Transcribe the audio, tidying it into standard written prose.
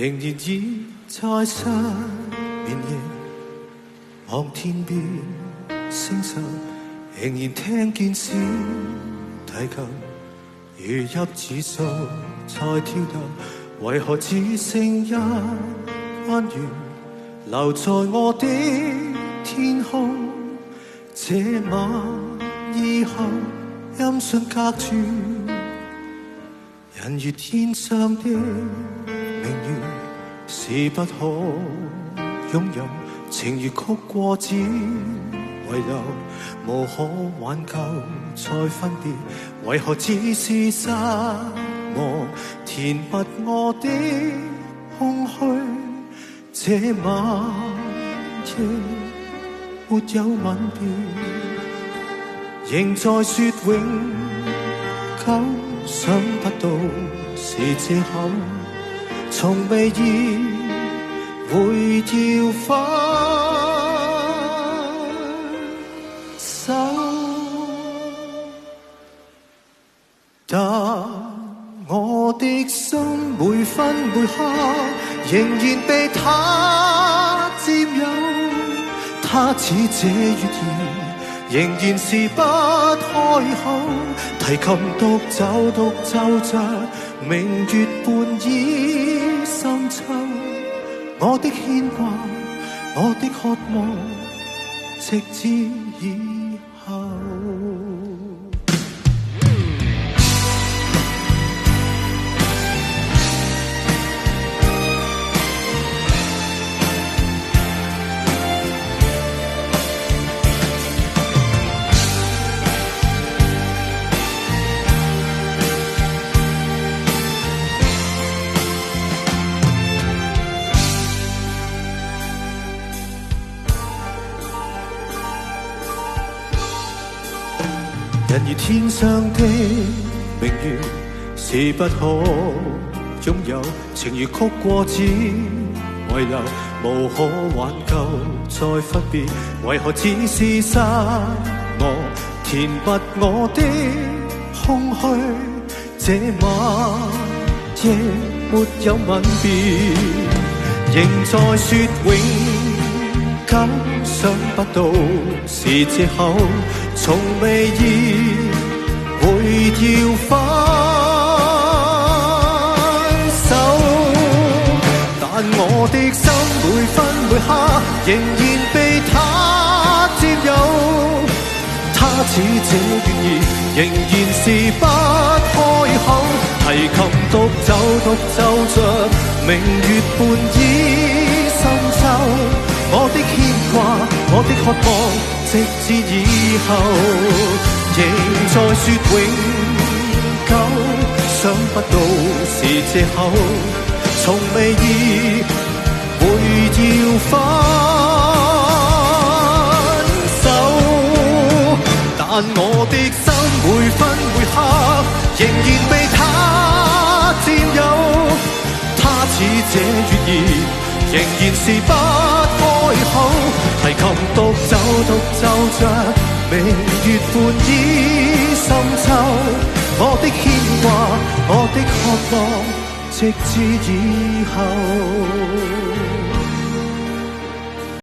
仍然倚在失眠夜，望天邊星宿，仍然聽見小提琴如泣似訴在跳動，為何只剩一彎月留在我的天空？這晚以後音訊隔絕，人如天上的明月是不可擁有，情如曲過只遺留，無可挽救再分別，為何只是沙漠填密我的空虛？這晚夜沒有吻別，仍在說永久，想不到是藉口，從未意會要分手，但我的心每分每刻仍然被他佔有，他似這月兒仍然是不開口，提琴獨奏着明月半倚深秋，我的牽掛，我的渴望，直至以後。人如天上的明月是不可擁有，情如曲過只遺留，無可挽救再分別，為何只是沙漠填密我的空虛？這晚夜沒有吻別，仍在說永久，想不到是藉口，從未意會要分手，但我的心每分每刻仍然被他佔有，他似這月兒仍然是不開口，提琴獨奏着明月半倚深秋，我的牽掛，我的渴望，直至以後，仍在說永久，想不到是藉口，從未意會要分手，但我的心每分每刻仍然被他佔有，他似這月兒仍然是不開口，提琴獨奏着明月半倚深秋，我的牽掛，我的渴望，直至以後。